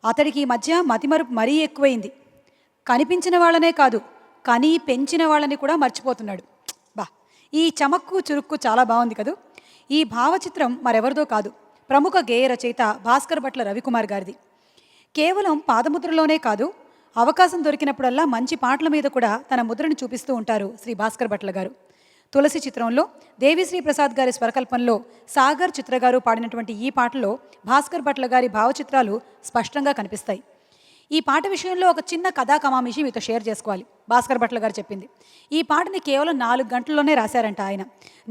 అతడికి ఈ మధ్య మతిమరుపు మరీ ఎక్కువైంది. కనిపించిన వాళ్ళనే కాదు, కని పెంచిన వాళ్ళని కూడా మర్చిపోతున్నాడు. బా, ఈ చమక్కు చురుక్కు చాలా బాగుంది కదూ. ఈ భావచిత్రం మరెవరిదో కాదు, ప్రముఖ గేయ రచయిత భాస్కర్ భట్ల రవికుమార్ గారిది. కేవలం పాదముద్రలోనే కాదు, అవకాశం దొరికినప్పుడల్లా మంచి పాటల మీద కూడా తన ముద్రను చూపిస్తూ ఉంటారు శ్రీ భాస్కర్ భట్ల గారు. తులసి చిత్రంలో దేవిశ్రీ ప్రసాద్ గారి స్వరకల్పనలో సాగర్ చిత్ర గారు పాడినటువంటి ఈ పాటలో భాస్కర్ భట్ల గారి భావచిత్రాలు స్పష్టంగా కనిపిస్తాయి. ఈ పాట విషయంలో ఒక చిన్న కథా కమామిషి మీతో షేర్ చేసుకోవాలి. భాస్కర్ భట్ల గారు చెప్పింది, ఈ పాటని కేవలం 4 గంటల్లోనే రాశారంట ఆయన.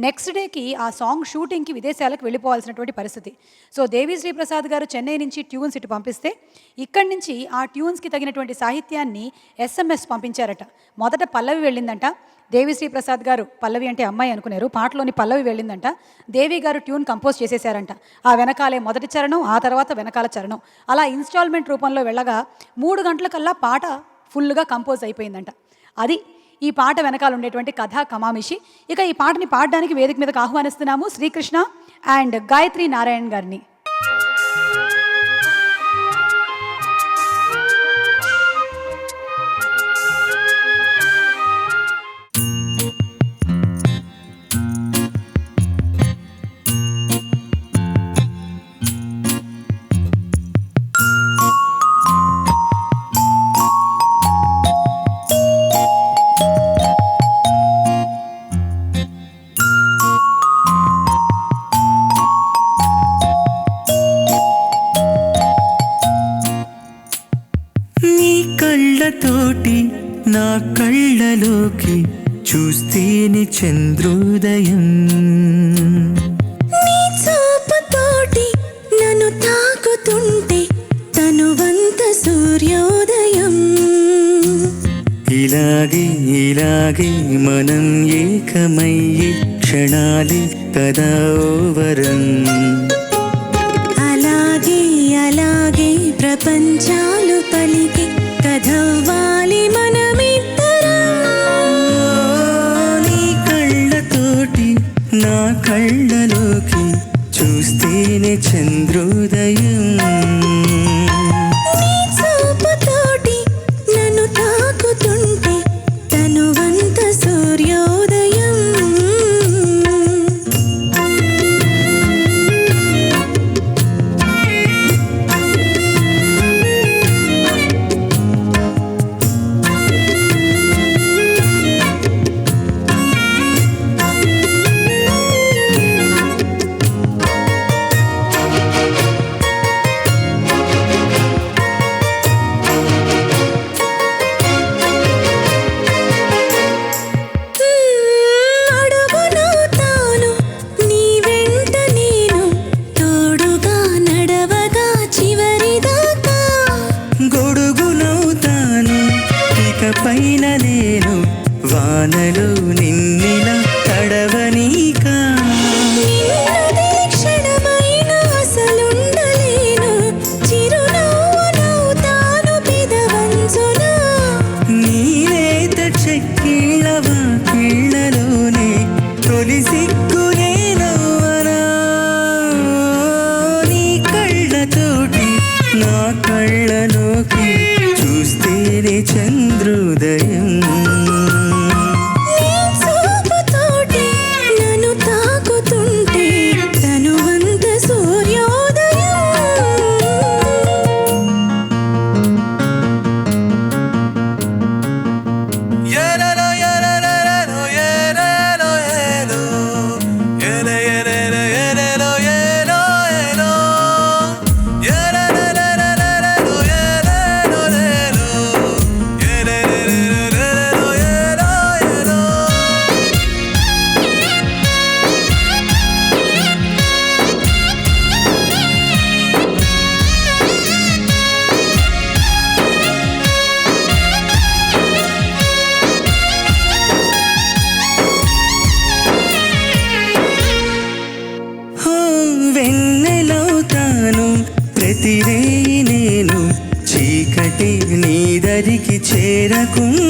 నెక్స్ట్ డేకి ఆ సాంగ్ షూటింగ్కి విదేశాలకు వెళ్ళిపోవాల్సినటువంటి పరిస్థితి. సో దేవిశ్రీ ప్రసాద్ గారు చెన్నై నుంచి ట్యూన్స్ ఇటు పంపిస్తే ఇక్కడి నుంచి ఆ ట్యూన్స్కి తగినటువంటి సాహిత్యాన్ని SMS పంపించారట. మొదట పల్లవి వెళ్ళిందంట. దేవిశ్రీ ప్రసాద్ గారు పల్లవి అంటే అమ్మాయి అనుకున్నారు, పాటలోని పల్లవి వెళ్ళిందంట. దేవి గారు ట్యూన్ కంపోజ్ చేసేసారంట. ఆ వెనకాలే మొదటి చరణం, ఆ తర్వాత వెనకాల చరణం, అలా ఇన్స్టాల్మెంట్ రూపంలో వెళ్ళగా 3 గంటలకల్లా పాట ఫుల్గా కంపోజ్ అయిపోయిందంట. అది ఈ పాట వెనకాల ఉండేటువంటి కథా కమామిషి. ఇక ఈ పాటని పాడడానికి వేదిక మీదకి ఆహ్వానిస్తున్నాము శ్రీకృష్ణ అండ్ గాయత్రి నారాయణ్ గారిని. తోటి నా కళ్ళలోకి చూస్తేనే చంద్రోదయం, నీ చూపుతోటి నన్ను తాకుతుంటే తనువంత సూర్యోదయం. ఇలాగే ఇలాగే మనం ఏకమయ్యే క్షణాలే కదా ఓ వరం. అలాగే అలాగే ప్రపంచాలు పలికి కథవ్వాలి మనమిద్దరం. నీ కళ్ళతోటి నా కళ్ళలోకి చూస్తేనే చంద్రోదయం, నీ చూపుతోటి నన్ను తాకుతుంటే తనువంత సూర్యోదయం. పైన నేను వానలు నిన్నిలా తడవనీకా. క్షణమైన అసలుండలేను, చిరునవ్వు నవ్వుతాను పెదవంచున. నీలేత చెక్కిళ్ళ వాకిళ్ళలోనే తొలి సిగ్గునే నవ్వనా. నీ కళ్ళతోటి నా కళ్ళలోకి చూస్తేనే చంద్రోదయం, నీ చూపుతోటి నన్ను తాకుతుంటే తనువంత సూర్యోదయం. వెన్నెలవుతాను ప్రతిరే నేను, చీకటి నీ దరికి చేరకుండా.